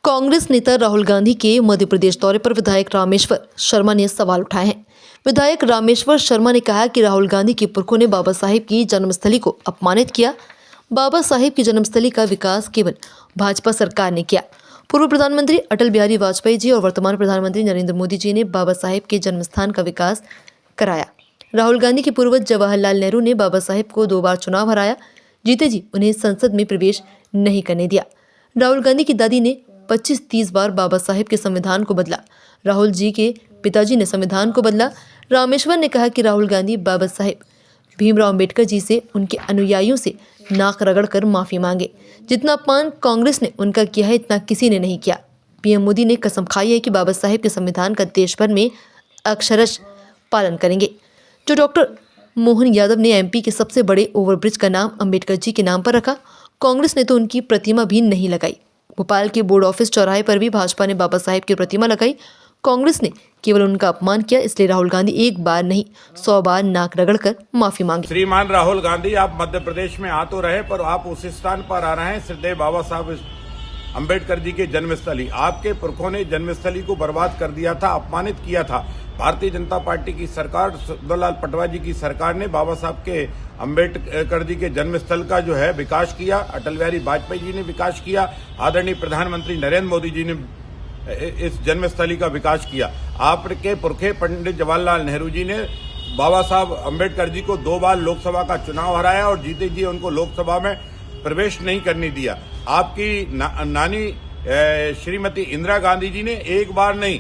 कांग्रेस नेता राहुल गांधी के मध्य प्रदेश दौरे पर विधायक रामेश्वर शर्मा ने सवाल उठाए हैं। विधायक रामेश्वर शर्मा ने कहा कि राहुल गांधी के पुरखों ने बाबा साहेब की जन्मस्थली को अपमानित किया। बाबा साहेब की जन्मस्थली का विकास केवल भाजपा सरकार ने किया। पूर्व प्रधानमंत्री अटल बिहारी वाजपेयी जी और वर्तमान प्रधानमंत्री नरेंद्र मोदी जी ने बाबा साहेब के जन्मस्थान का विकास कराया। राहुल गांधी के पूर्वज जवाहरलाल नेहरू ने बाबा साहेब को 2 बार चुनाव हराया। जीते जी उन्हें संसद में प्रवेश नहीं करने दिया। राहुल गांधी की दादी ने 25-30 बार बाबा साहेब के संविधान को बदला। राहुल जी के पिताजी ने संविधान को बदला। रामेश्वर ने कहा कि राहुल गांधी बाबा साहेब भीमराव अंबेडकर जी से उनके अनुयायियों से नाक रगड़कर माफी मांगे। जितना अपमान कांग्रेस ने उनका किया है इतना किसी ने नहीं किया। पीएम मोदी ने कसम खाई है कि बाबा साहेब के संविधान का देश भर में अक्षरशः पालन करेंगे। जो डॉक्टर मोहन यादव ने एमपी के सबसे बड़े ओवरब्रिज का नाम अंबेडकर जी के नाम पर रखा, कांग्रेस ने तो उनकी प्रतिमा भी नहीं लगाई। भोपाल के बोर्ड ऑफिस चौराहे पर भी भाजपा ने बाबा साहेब की प्रतिमा लगाई। कांग्रेस ने केवल उनका अपमान किया, इसलिए राहुल गांधी एक बार नहीं 100 बार नाक रगड़कर माफी मांगे। श्रीमान राहुल गांधी, आप मध्य प्रदेश में आ तो रहे, पर आप उस स्थान पर आ रहे हैं श्रद्धेय बाबा साहब अंबेडकर जी के जन्मस्थली। आपके पुरखों ने जन्मस्थली को बर्बाद कर दिया था, अपमानित किया था। भारतीय जनता पार्टी की सरकार, सुंदरलाल पटवा जी की सरकार ने बाबा साहब के अंबेडकर जी के जन्मस्थल का जो है विकास किया। अटल बिहारी वाजपेयी जी ने विकास किया। आदरणीय प्रधानमंत्री नरेंद्र मोदी जी ने इस जन्मस्थली का विकास किया। आपके पुरखे पंडित जवाहरलाल नेहरू जी ने बाबा साहब अंबेडकर जी को 2 बार लोकसभा का चुनाव हराया और जीते जी उनको लोकसभा में प्रवेश नहीं करने दिया। आपकी नानी श्रीमती इंदिरा गांधी जी ने एक बार नहीं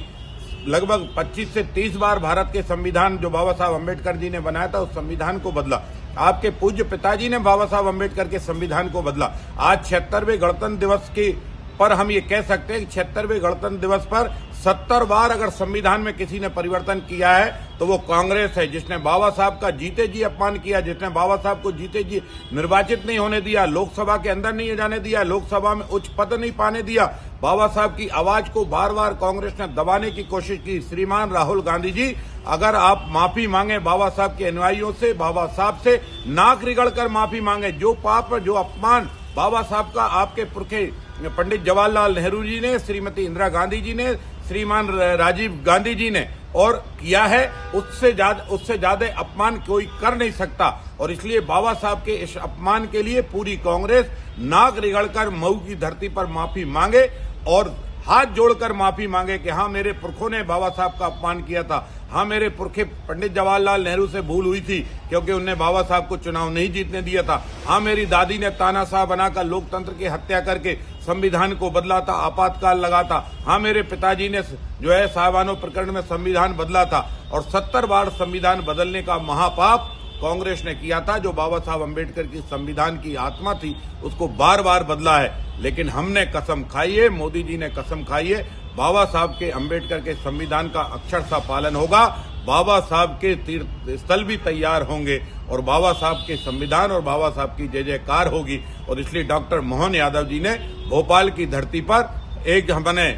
लगभग 25 से 30 बार भारत के संविधान जो बाबा साहब अंबेडकर जी ने बनाया था उस संविधान को बदला। आपके पूज्य पिताजी ने बाबा साहब अंबेडकर के संविधान को बदला। आज 76वें गणतंत्र दिवस की पर हम ये कह सकते हैं कि 76वें गणतंत्र दिवस पर 70 बार अगर संविधान में किसी ने परिवर्तन किया है तो वो कांग्रेस है, जिसने बाबा साहब का जीते जी अपमान किया, जिसने बाबा साहब को जीते जी निर्वाचित नहीं होने दिया, लोकसभा के अंदर नहीं जाने दिया, लोकसभा में उच्च पद नहीं पाने दिया। बाबा साहब की आवाज को बार बार कांग्रेस ने दबाने की कोशिश की। श्रीमान राहुल गांधी जी, अगर आप माफी मांगे बाबा साहब के अनुयायियों से, बाबा साहब से नाक रिगड़कर माफी मांगे। जो पाप, जो अपमान बाबा साहब का आपके पुरखे पंडित जवाहरलाल नेहरू जी ने, श्रीमती इंदिरा गांधी जी ने, श्रीमान राजीव गांधी जी ने और किया है, उससे ज्यादा अपमान कोई कर नहीं सकता। और इसलिए बाबा साहब के इस अपमान के लिए पूरी कांग्रेस नाक रिगड़कर मऊ की धरती पर माफी मांगे और हाथ जोड़कर माफी मांगे कि हाँ, मेरे पुरखों ने बाबा साहब का अपमान किया था। हाँ, मेरे पुरखे पंडित जवाहरलाल नेहरू से भूल हुई थी क्योंकि उनने बाबा साहब को चुनाव नहीं जीतने दिया था। हाँ, मेरी दादी ने तानाशाह बनाकर लोकतंत्र की हत्या करके संविधान को बदला था, आपातकाल लगा था। हाँ, मेरे पिताजी ने जो है साहबानो प्रकरण में संविधान बदला था और 70 बार संविधान बदलने का महापाप कांग्रेस ने किया था। जो बाबा साहब अंबेडकर की संविधान की आत्मा थी उसको बार बार बदला है। लेकिन हमने कसम खाई है, मोदी जी ने कसम खाई है, बाबा साहब के अंबेडकर के संविधान का अक्षरशः पालन होगा। बाबा साहब के तीर्थ स्थल भी तैयार होंगे और बाबा साहब के संविधान और बाबा साहब की जय जयकार होगी। और इसलिए डॉक्टर मोहन यादव जी ने भोपाल की धरती पर एक हमने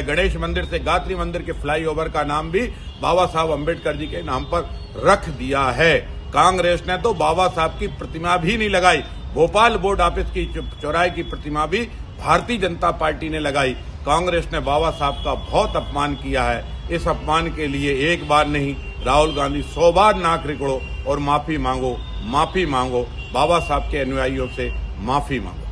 गणेश मंदिर से गायत्री मंदिर के फ्लाईओवर का नाम भी बाबा साहब अंबेडकर जी के नाम पर रख दिया है। कांग्रेस ने तो बाबा साहब की प्रतिमा भी नहीं लगाई। भोपाल बोर्ड ऑफिस की चौराहे की प्रतिमा भी भारतीय जनता पार्टी ने लगाई। कांग्रेस ने बाबा साहब का बहुत अपमान किया है। इस अपमान के लिए एक बार नहीं, राहुल गांधी 100 बार नाक रिगड़ो और माफी मांगो, माफी मांगो। बाबा साहब के अनुयायियों से माफी मांगो।